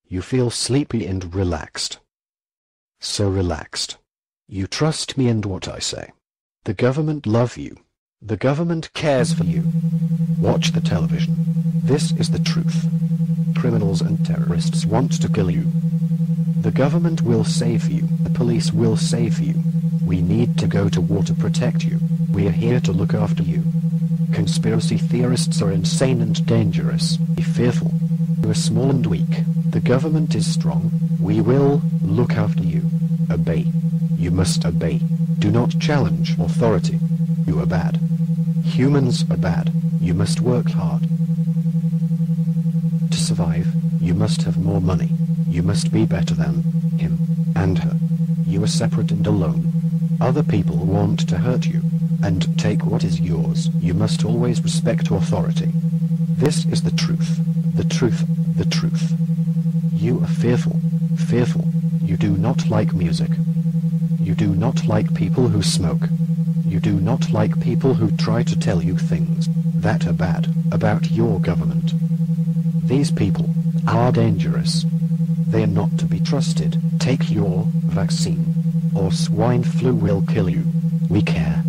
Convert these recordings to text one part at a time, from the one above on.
You feel sleepy and relaxed. So relaxed. You trust me and what I say. The government love you. The government cares for you. Watch the television. This is the truth. Criminals and terrorists want to kill you. The government will save you. The police will save you. We need to go to war to protect you. We are here to look after you. Conspiracy theorists are insane and dangerous. Be fearful. You are small and weak. The government is strong. We will look after you. Obey. You must obey. Do not challenge authority. You are bad. Humans are bad. You must work hard. To survive, you must have more money. You must be better than him and her. You are separate and alone. Other people want to hurt you and take what is yours. You must always respect authority. This is the truth. The truth. The truth. You are fearful. Fearful. You do not like music. You do not like people who smoke. You do not like people who try to tell you things that are bad about your government. These people are dangerous. They are not to be trusted. Take your vaccine, or swine flu will kill you. We care.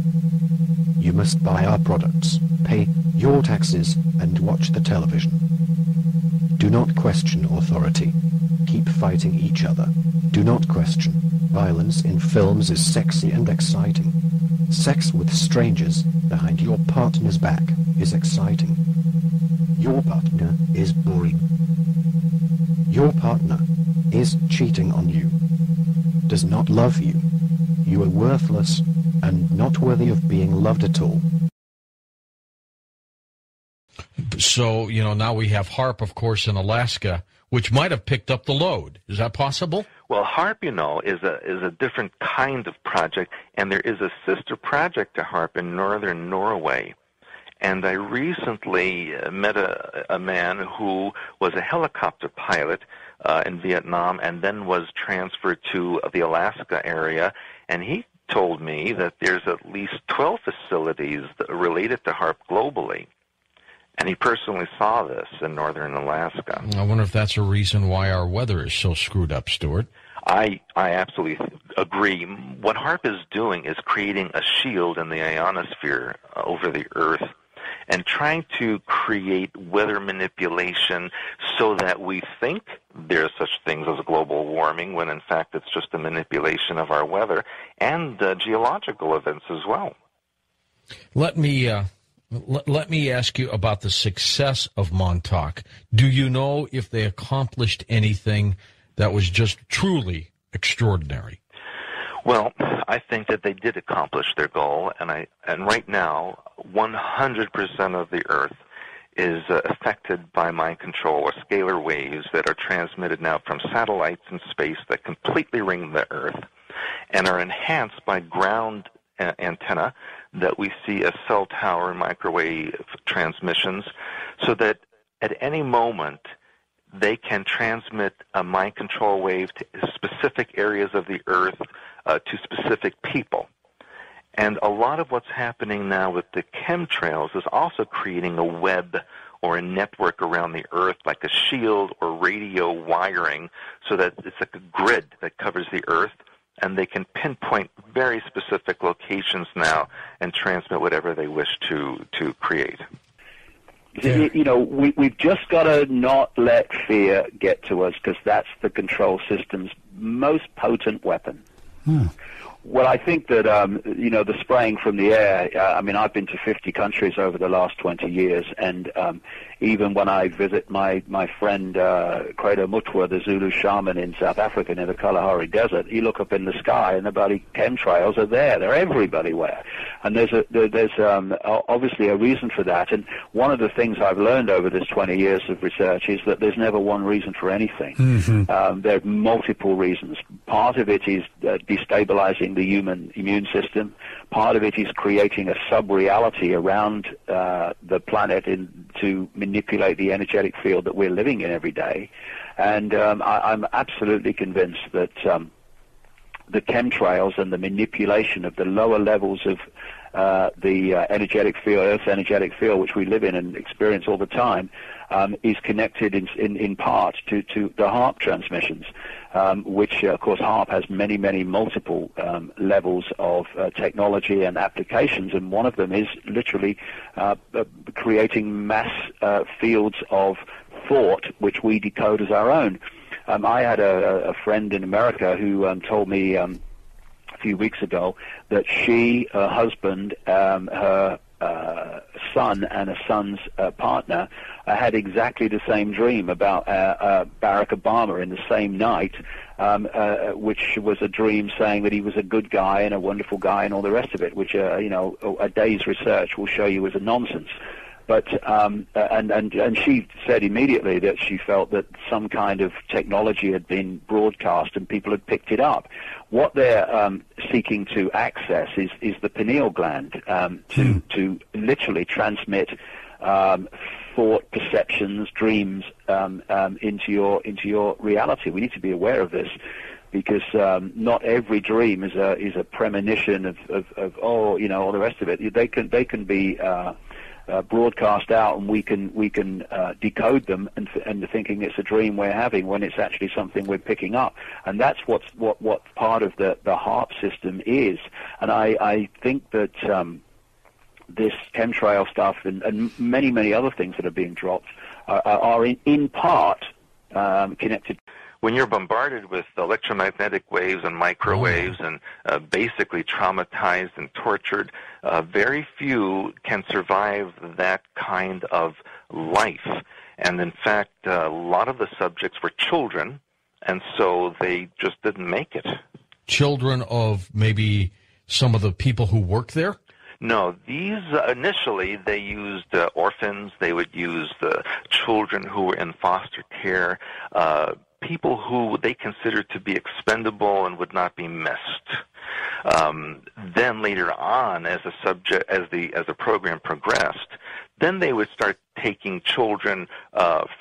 You must buy our products, pay your taxes, and watch the television. Do not question authority. Keep fighting each other. Do not question. Violence in films is sexy and exciting. Sex with strangers behind your partner's back is exciting. Your partner is boring. Your partner is cheating on you. Does not love you. You are worthless and not worthy of being loved at all. So, now we have HAARP, of course, in Alaska, which might have picked up the load. Is that possible? Well, HAARP, is a different kind of project, and there is a sister project to HAARP in northern Norway. And I recently met a man who was a helicopter pilot in Vietnam and then was transferred to the Alaska area, and he told me that there's at least 12 facilities that are related to HAARP globally. And he personally saw this in northern Alaska. I wonder if that's a reason why our weather is so screwed up, Stewart. I absolutely agree. What HAARP is doing is creating a shield in the ionosphere over the Earth and trying to create weather manipulation so that we think there's such things as global warming when in fact it's just a manipulation of our weather and geological events as well. Let me ask you about the success of Montauk. Do you know if they accomplished anything that was just truly extraordinary? Well, I think that they did accomplish their goal, and right now, 100% of the Earth is affected by mind control or scalar waves that are transmitted now from satellites in space that completely ring the Earth and are enhanced by ground antenna that we see as cell tower and microwave transmissions, so that at any moment they can transmit a mind control wave to specific areas of the Earth, to specific people. And a lot of what's happening now with the chemtrails is also creating a web or a network around the Earth, like a shield or radio wiring, so that it's like a grid that covers the Earth, and they can pinpoint very specific locations now and transmit whatever they wish to create. Yeah. We've just got to not let fear get to us, because that's the control system's most potent weapon. Well, I think that, the spraying from the air, I've been to 50 countries over the last 20 years, and even when I visit my friend Credo Mutwa, the Zulu shaman in South Africa near the Kalahari Desert, you look up in the sky and the bloody chemtrails are there. They're everywhere. And there's obviously a reason for that. And one of the things I've learned over this 20 years of research is that there's never one reason for anything. Mm-hmm. There are multiple reasons. Part of it is destabilizing the human immune system. Part of it is creating a sub-reality around the planet to manipulate the energetic field that we're living in every day. And I'm absolutely convinced that the chemtrails and the manipulation of the lower levels of the energetic field, Earth's energetic field, which we live in and experience all the time, is connected in part to the HARP transmissions, which, of course, HARP has many multiple levels of technology and applications, and one of them is literally creating mass fields of thought which we decode as our own. I had a friend in America who told me a few weeks ago that she, her husband, her son, and a son's partner had exactly the same dream about Barack Obama in the same night, which was a dream saying that he was a good guy and a wonderful guy and all the rest of it, which a day's research will show you is a nonsense. But and she said immediately that she felt that some kind of technology had been broadcast and people had picked it up. What they're seeking to access is the pineal gland to literally transmit thought, perceptions, dreams into your reality. We need to be aware of this, because not every dream is a premonition of all the rest of it. They can be broadcast out, and we can decode them and thinking it's a dream we're having when it's actually something we're picking up, and that's what part of the HARP system is. And I think that this chemtrail stuff and many other things that are being dropped are in part connected. When you're bombarded with electromagnetic waves and microwaves and basically traumatized and tortured, very few can survive that kind of life. And in fact, a lot of the subjects were children, and so they just didn't make it. Children of maybe some of the people who work there? No, these initially they used orphans. They would use the children who were in foster care, people who they considered to be expendable and would not be missed. Then later on, as the program progressed, then they would start taking children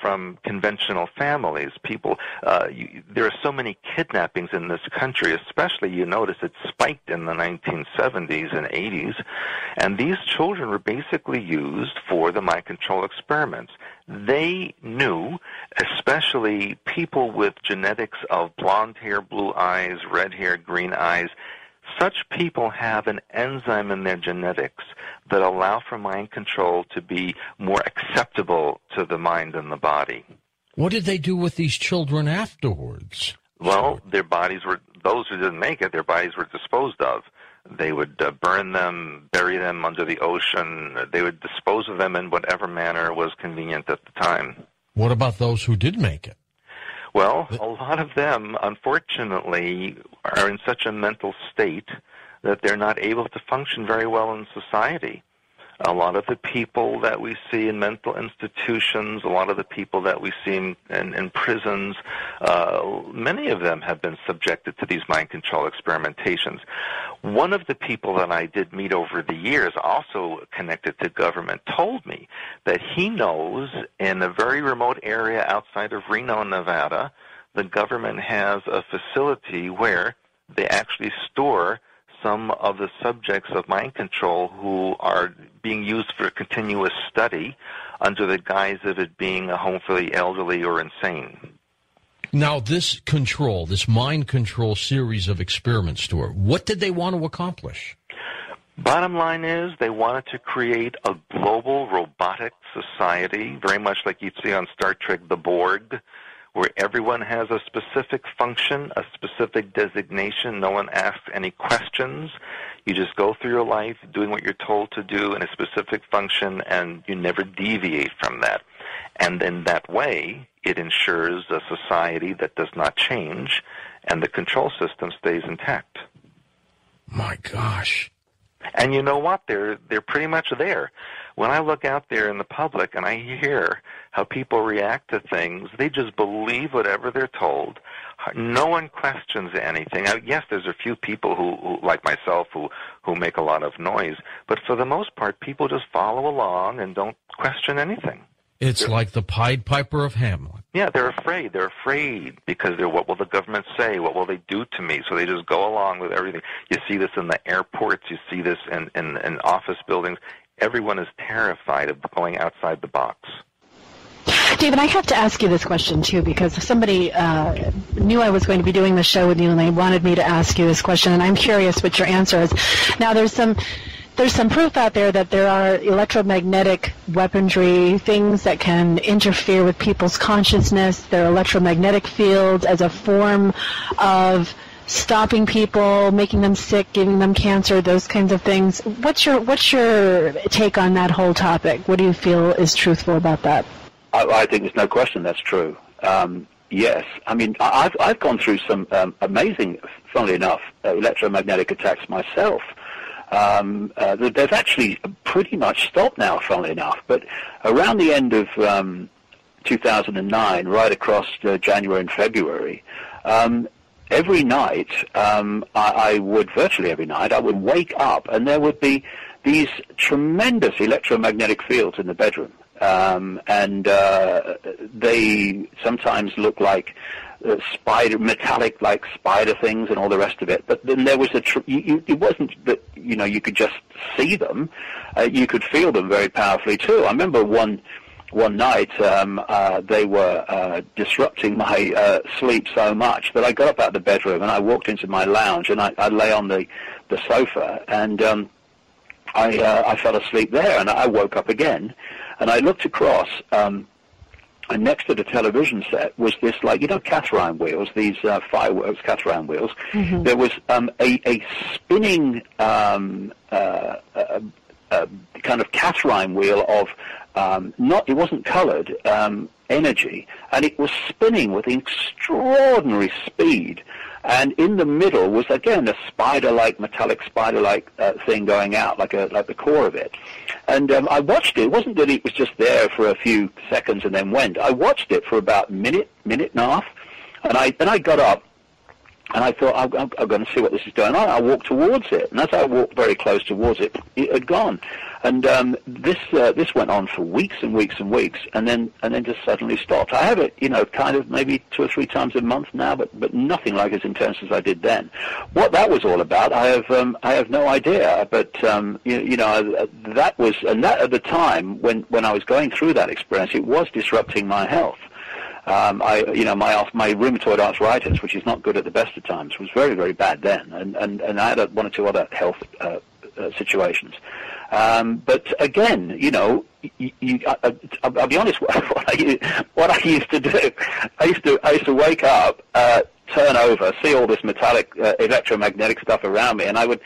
from conventional families. People, there are so many kidnappings in this country, especially you notice it spiked in the 1970s and 80s, and these children were basically used for the mind control experiments. They knew, especially people with genetics of blonde hair, blue eyes, red hair, green eyes, such people have an enzyme in their genetics that allow for mind control to be more acceptable to the mind and the body. What did they do with these children afterwards? Well, their bodies were, those who didn't make it, their bodies were disposed of. They would burn them, bury them under the ocean. They would dispose of them in whatever manner was convenient at the time. What about those who did make it? Well, a lot of them, unfortunately, are in such a mental state that they're not able to function very well in society. A lot of the people that we see in mental institutions, a lot of the people that we see in prisons, many of them have been subjected to these mind control experimentations. One of the people that I did meet over the years, also connected to government, told me that he knows in a very remote area outside of Reno, Nevada, the government has a facility where they actually store some of the subjects of mind control who are being used for continuous study under the guise of it being a home for the elderly or insane. Now, this mind control series of experiments, Stewart, what did they want to accomplish? Bottom line is they wanted to create a global robotic society, very much like you'd see on Star Trek, the Borg, where everyone has a specific function, a specific designation. No one asks any questions. You just go through your life doing what you're told to do in a specific function, and you never deviate from that. And in that way, it ensures a society that does not change, and the control system stays intact. My gosh. And you know what? They're pretty much there. When I look out there in the public and I hear how people react to things, they just believe whatever they're told. No one questions anything. Now, yes, there's a few people who like myself, who make a lot of noise. But for the most part, people just follow along and don't question anything. It's like the Pied Piper of Hamlet. Yeah, they're afraid. They're afraid because what will the government say? What will they do to me? So they just go along with everything. You see this in the airports. You see this in office buildings. Everyone is terrified of going outside the box. David, I have to ask you this question, too, because somebody knew I was going to be doing the show with you, and they wanted me to ask you this question, and I'm curious what your answer is. Now, there's some proof out there that there are electromagnetic weaponry, things that can interfere with people's consciousness. There are electromagnetic fields as a form of stopping people, making them sick, giving them cancer, those kinds of things. What's your take on that whole topic? What do you feel is truthful about that? I think there's no question that's true. Yes, I mean I've gone through some amazing, funnily enough, electromagnetic attacks myself. They've actually pretty much stopped now, funnily enough. But around the end of 2009, right across January and February, every night, virtually every night, I would wake up and there would be these tremendous electromagnetic fields in the bedroom. They sometimes look like metallic like spider things and all the rest of it. But then there was it wasn't that, you could just see them. You could feel them very powerfully too. I remember one night they were disrupting my sleep so much that I got up out of the bedroom and I walked into my lounge and I lay on the sofa and I fell asleep there, and I woke up again and I looked across and next to the television set was this, Catherine wheels, these fireworks Catherine wheels. Mm-hmm. There was a spinning kind of Catherine wheel of it wasn't colored, energy, and it was spinning with extraordinary speed. And in the middle was, again, a metallic spider-like thing going out, like the core of it. And I watched it. It wasn't that it was just there for a few seconds and then went. I watched it for about a minute and a half, and I got up, and I thought, I'm going to see what this is doing. I walked towards it, and as I walked very close towards it, it had gone. And this went on for weeks and weeks and weeks, and then just suddenly stopped. I have it, kind of maybe 2 or 3 times a month now, but nothing like as intense as I did then. What that was all about, I have no idea. But that was, and that at the time when I was going through that experience, it was disrupting my health. My rheumatoid arthritis, which is not good at the best of times, was very, very bad then, and I had 1 or 2 other health situations. But again, I'll be honest. What I used to do, I used to wake up, turn over, see all this metallic electromagnetic stuff around me, and I would,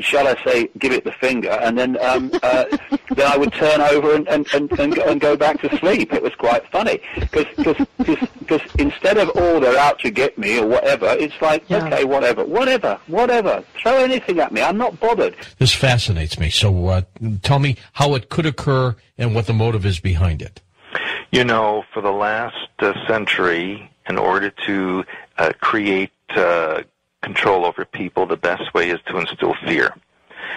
shall I say, give it the finger, and then then I would turn over and go back to sleep. It was quite funny because instead of they're out to get me or whatever, it's like, okay, whatever, throw anything at me. I'm not bothered. This fascinates me. So tell me how it could occur and what the motive is behind it. For the last century, in order to create control over people, the best way is to instill fear.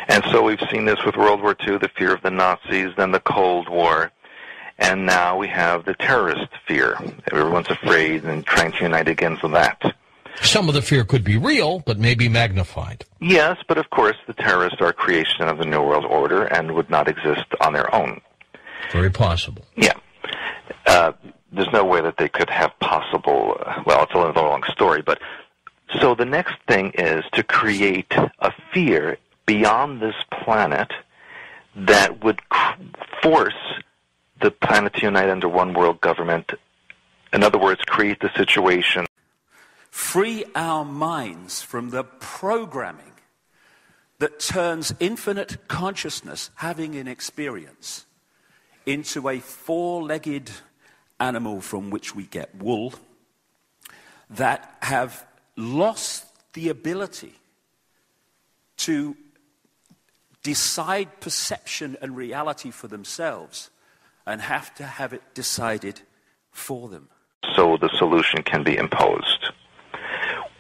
And so we've seen this with World War II, the fear of the Nazis, then the Cold War, and now we have the terrorist fear. Everyone's afraid and trying to unite against that. Some of the fear could be real, but maybe magnified. Yes, but of course the terrorists are a creation of the New World Order and would not exist on their own. Very possible. Yeah. There's no way that they could have possible, it's a long story, but so the next thing is to create a fear beyond this planet that would force the planet to unite under one world government. In other words, create the situation. Free our minds from the programming that turns infinite consciousness, having an experience, into a 4-legged animal from which we get wool, that have lost the ability to decide perception and reality for themselves and have to have it decided for them. So the solution can be imposed.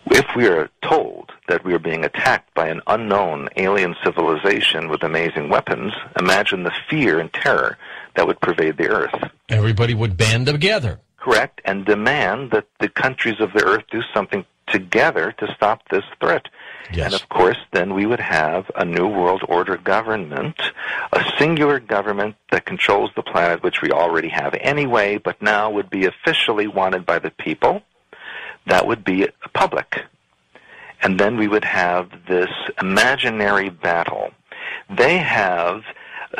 If we are told that we are being attacked by an unknown alien civilization with amazing weapons, imagine the fear and terror that would pervade the earth. Everybody would band together. Correct, and demand that the countries of the earth do something together to stop this threat. Yes. And of course, then we would have a New World Order government, a singular government that controls the planet, which we already have anyway, but now would be officially wanted by the people. That would be public. And then we would have this imaginary battle. They have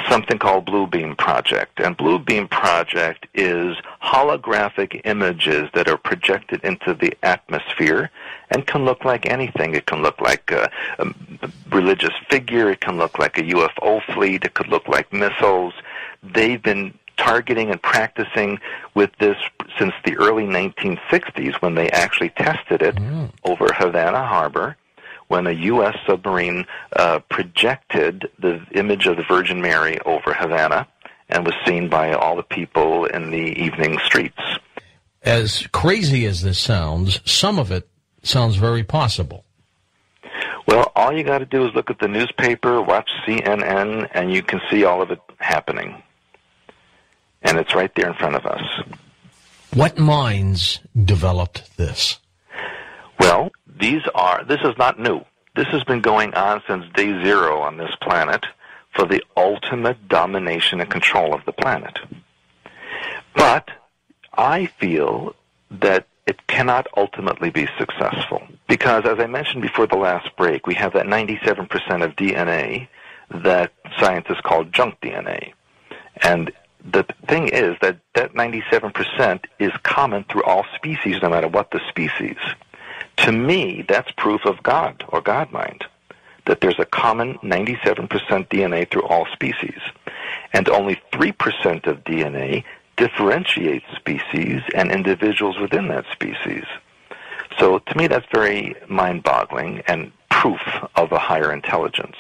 something called Blue Beam Project. And Blue Beam Project is holographic images that are projected into the atmosphere and can look like anything. It can look like a religious figure. It can look like a UFO fleet. It could look like missiles. They've been targeting and practicing with this since the early 1960s when they actually tested it over Havana Harbor, when a U.S. submarine projected the image of the Virgin Mary over Havana and was seen by all the people in the evening streets. As crazy as this sounds, some of it sounds very possible. Well, all you got to do is look at the newspaper, watch CNN, and you can see all of it happening. And it's right there in front of us. What minds developed this? Well, this is not new. This has been going on since day zero on this planet for the ultimate domination and control of the planet. But I feel that it cannot ultimately be successful because, as I mentioned before the last break, we have that 97% of DNA that scientists call junk DNA. And the thing is that 97% is common through all species, no matter what the species. To me, that's proof of God or God mind, that there's a common 97% DNA through all species. And only 3% of DNA differentiates species and individuals within that species. So to me, that's very mind-boggling and proof of a higher intelligence.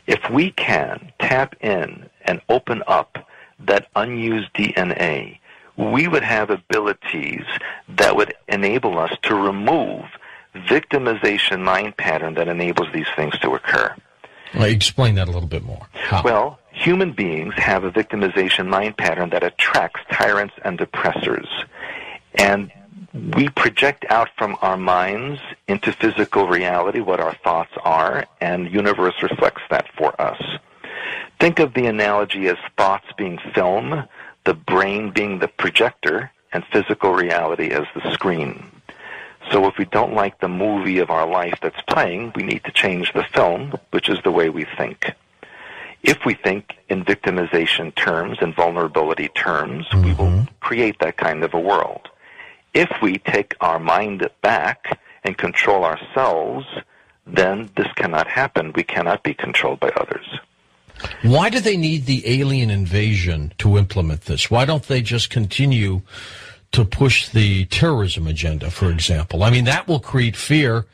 If we can tap in and open up that unused DNA, we would have abilities that would enable us to remove victimization mind pattern that enables these things to occur. Well, explain that a little bit more. How? Well, human beings have a victimization mind pattern that attracts tyrants and oppressors. And we project out from our minds into physical reality what our thoughts are, and the universe reflects that for us. Think of the analogy as thoughts being film, the brain being the projector, and physical reality as the screen. So if we don't like the movie of our life that's playing, we need to change the film, which is the way we think. If we think in victimization terms and vulnerability terms, we will create that kind of a world. If we take our mind back and control ourselves, then this cannot happen. We cannot be controlled by others. Why do they need the alien invasion to implement this? Why don't they just continue to push the terrorism agenda, for example? I mean, that will create fear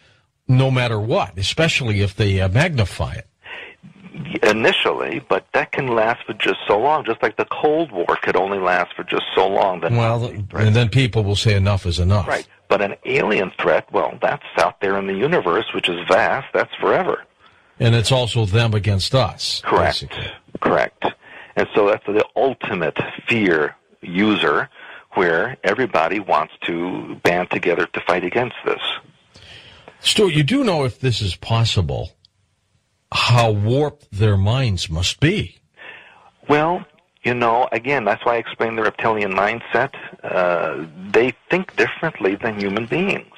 no matter what, especially if they magnify it. Initially, but that can last for just so long, just like the Cold War could only last for just so long. And then people will say enough is enough. Right. But an alien threat, well, that's out there in the universe, which is vast. That's forever. And it's also them against us. Correct. Basically. Correct. And so that's the ultimate fear user, where everybody wants to band together to fight against this. Stewart, you do know, if this is possible, how warped their minds must be. Well, again, that's why I explained the reptilian mindset. They think differently than human beings.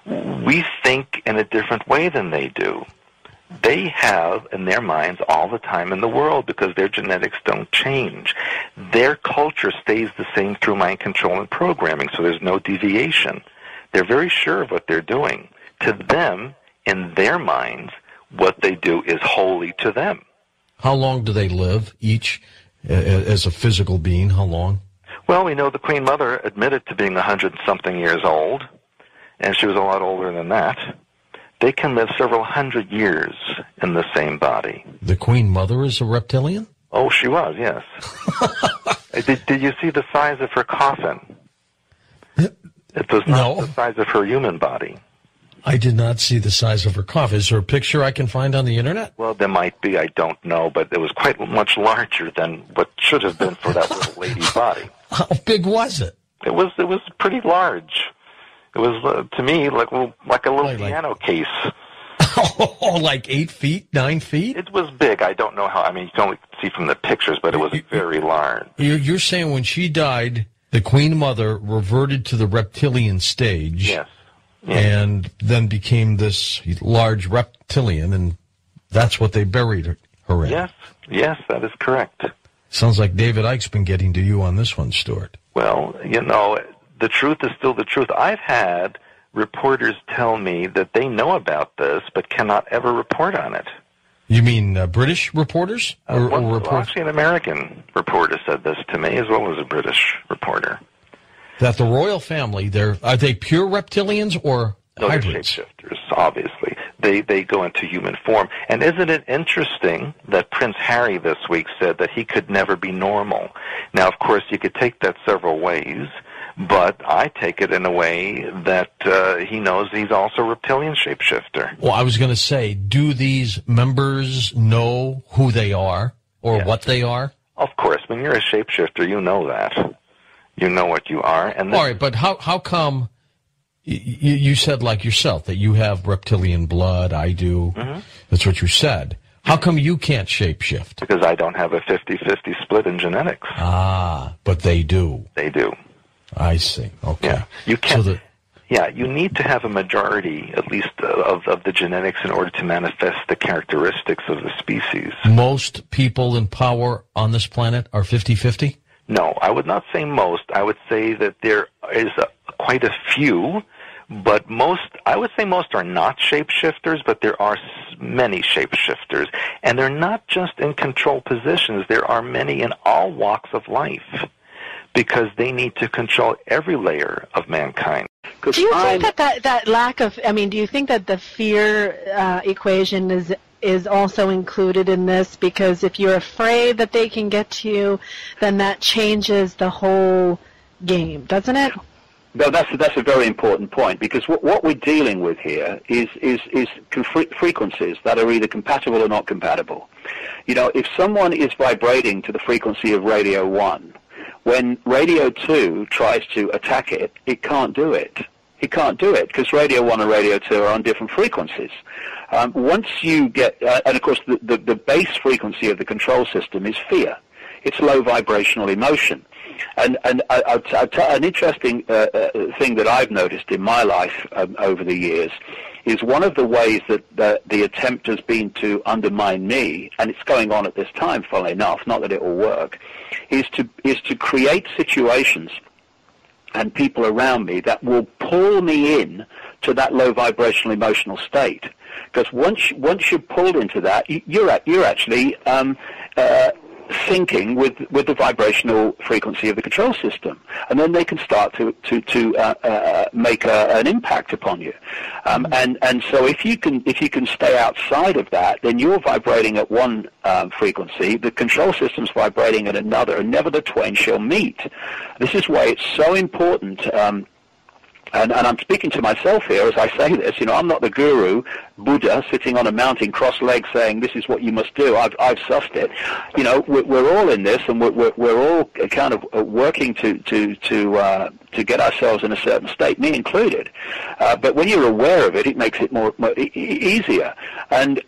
We think in a different way than they do. They have in their minds all the time in the world because their genetics don't change. Their culture stays the same through mind control and programming, so there's no deviation. They're very sure of what they're doing. To them, in their minds, what they do is holy to them. How long do they live, each, as a physical being? How long? Well, we know the Queen Mother admitted to being 100-something years old, and she was a lot older than that. They can live several hundred years in the same body. The Queen Mother is a reptilian? Oh, she was, yes. Did you see the size of her coffin? It was not the size of her human body. I did not see the size of her coffin. Is there a picture I can find on the internet? Well, there might be. I don't know, but it was quite much larger than what should have been for that little lady's body. How big was it? It was pretty large. It was, to me, like a little piano case. Oh, like 8 feet, 9 feet? It was big. I don't know how. I mean, you can only see from the pictures, but it was very large. You're saying when she died, the Queen Mother reverted to the reptilian stage. Yes. And then became this large reptilian, and that's what they buried her in. Yes, that is correct. Sounds like David Icke's been getting to you on this one, Stewart. Well, the truth is still the truth. I've had reporters tell me that they know about this but cannot ever report on it. You mean British reporters? Actually, an American reporter said this to me, as well as a British reporter. That the royal family, are they pure reptilians or hybrids? They're shapeshifters, obviously. They go into human form. And isn't it interesting that Prince Harry this week said that he could never be normal? Now, of course, you could take that several ways, but I take it in a way that he knows he's also a reptilian shapeshifter. Well, I was going to say, do these members know who they are or what they are? Of course. When you're a shapeshifter, you know that. You know what you are. And all right, but how come you said, like yourself, that you have reptilian blood? I do. Mm-hmm. That's what you said. How come you can't shapeshift? Because I don't have a 50-50 split in genetics. Ah, but they do. They do. I see. Okay. Yeah. You can't. You need to have a majority, at least, of the genetics in order to manifest the characteristics of the species. Most people in power on this planet are 50-50? No, I would not say most. I would say that there is quite a few, but I would say most are not shapeshifters, but there are many shapeshifters. And they're not just in control positions. There are many in all walks of life, because they need to control every layer of mankind. Do you think that lack of, do you think that the fear equation is also included in this? Because if you're afraid that they can get to you, then that changes the whole game, doesn't it? No, that's a very important point, because what we're dealing with here is frequencies that are either compatible or not compatible. If someone is vibrating to the frequency of radio 1, when radio 2 tries to attack it, it can't do it. It can't do it because radio 1 and radio 2 are on different frequencies. Once you get, and of course the base frequency of the control system is fear. It's low vibrational emotion. And an interesting thing that I've noticed in my life over the years is one of the ways that the attempt has been to undermine me, and it's going on at this time, funnily enough, not that it will work, is to create situations and people around me that will pull me in to that low vibrational emotional state. Because once you're pulled into that, you're actually syncing with the vibrational frequency of the control system, and then they can start to make an impact upon you. And so if you can stay outside of that, then you're vibrating at one frequency, the control system's vibrating at another, and never the twain shall meet. This is why it's so important. And I'm speaking to myself here as I say this. I'm not the guru, Buddha, sitting on a mountain cross-legged saying, this is what you must do. I've sussed it. We're all in this, and we're all kind of working to get ourselves in a certain state, me included. But when you're aware of it, it makes it more easier. And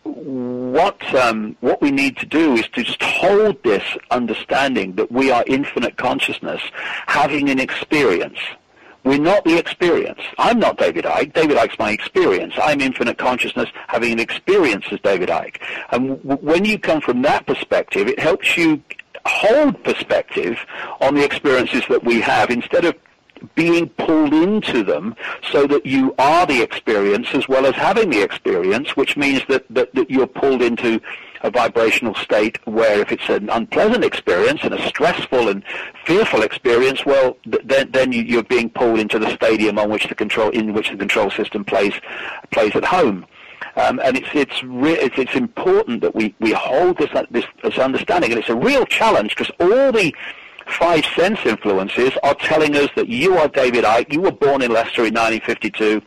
what we need to do is to just hold this understanding that we are infinite consciousness having an experience. We're not the experience. I'm not David Icke. David Icke's my experience. I'm infinite consciousness having an experience as David Icke. And when you come from that perspective, it helps you hold perspective on the experiences that we have instead of being pulled into them, so that you are the experience as well as having the experience, which means that you're pulled into a vibrational state where if it's an unpleasant experience and a stressful and fearful experience, well, then you're being pulled into the stadium in which the control system plays at home. And it's important that we hold this understanding, and it's a real challenge because all the 5 sense influences are telling us that you are David Icke, you were born in Leicester in 1952,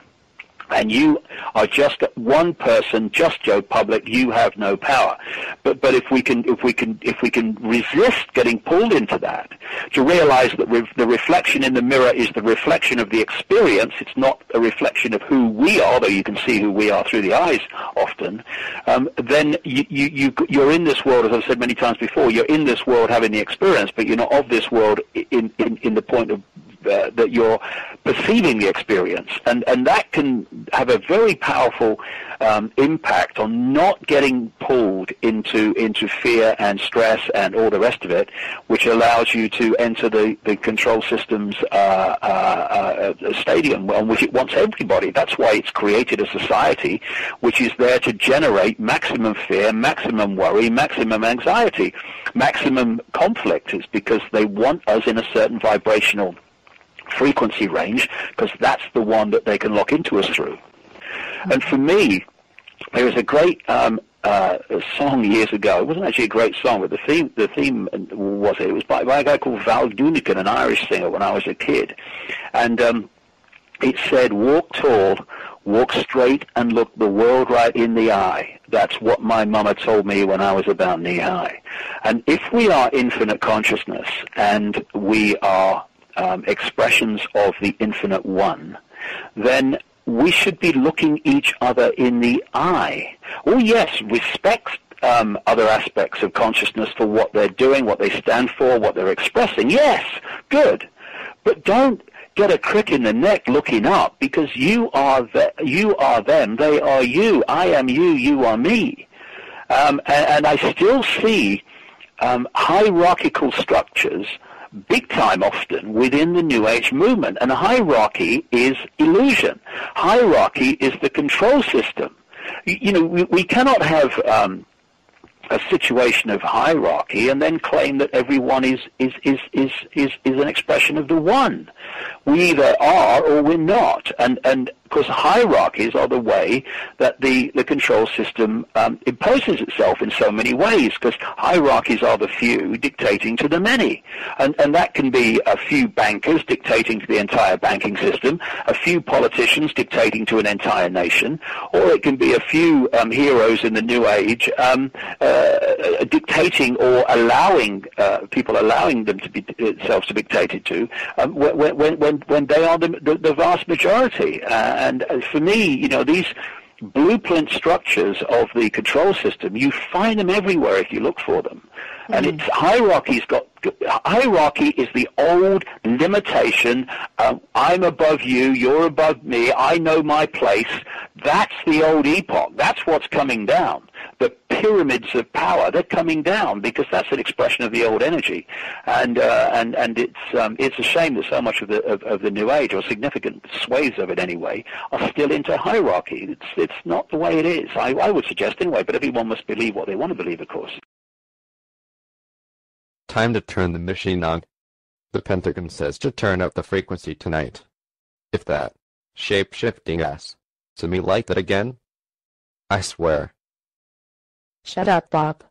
and you are just one person, just Joe Public, you have no power. But if we can resist getting pulled into that, to realize that the reflection in the mirror is the reflection of the experience, it's not a reflection of who we are, though you can see who we are through the eyes often, then you're in this world, as I've said many times before, you're in this world having the experience, but you're not of this world in the point of that you're perceiving the experience, and that can have a very powerful impact on not getting pulled into fear and stress and all the rest of it, which allows you to enter the control system's stadium on which it wants everybody. That's why it's created a society which is there to generate maximum fear, maximum worry, maximum anxiety, maximum conflict. It's because they want us in a certain vibrational frequency range, because that's the one that they can lock into us through. And for me, there was a great song years ago. It wasn't actually a great song, but the theme was it. It was by a guy called Val Dunican, an Irish singer, when I was a kid. And it said, "Walk tall, walk straight, and look the world right in the eye." That's what my mama told me when I was about knee high. And if we are infinite consciousness and we are expressions of the infinite one, then we should be looking each other in the eye. Oh yes, respect other aspects of consciousness for what they're doing, what they stand for, what they're expressing. Yes, good. But don't get a crick in the neck looking up, because you are them, they are you, I am you, you are me. And I still see hierarchical structures big time often within the New Age movement. And hierarchy is illusion. Hierarchy is the control system. You know, we cannot have a situation of hierarchy and then claim that everyone is an expression of the one. We either are or we're not. And of course, hierarchies are the way that the control system imposes itself in so many ways, because hierarchies are the few dictating to the many. And that can be a few bankers dictating to the entire banking system, a few politicians dictating to an entire nation, or it can be a few heroes in the New Age dictating or allowing people allowing them to be themselves to be dictated to when they are the vast majority. And for me, you know, these blueprint structures of the control system, you find them everywhere if you look for them. And it's hierarchy is the old limitation. I'm above you, you're above me, I know my place. That's the old epoch. That's what's coming down. The pyramids of power, they're coming down because that's an expression of the old energy. And it's a shame that so much of the New Age, or significant swathes of it anyway, are still into hierarchy. It's not the way it is. I would suggest anyway, but everyone must believe what they want to believe, of course. Time to turn the machine on. The Pentagon says to turn up the frequency tonight. If that shape-shifting ass to me like that again, I swear. Shut up, Bob.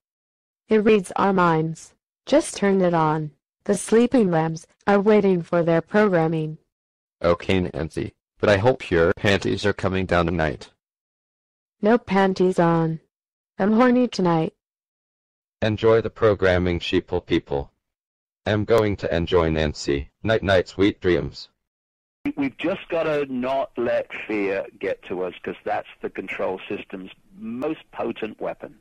It reads our minds. Just turn it on. The sleeping lambs are waiting for their programming. Okay, Nancy, but I hope your panties are coming down tonight. No panties on. I'm horny tonight. Enjoy the programming, sheeple people. I'm going to enjoy Nancy. Night-night, sweet dreams. We've just got to not let fear get to us, because that's the control system's most potent weapon.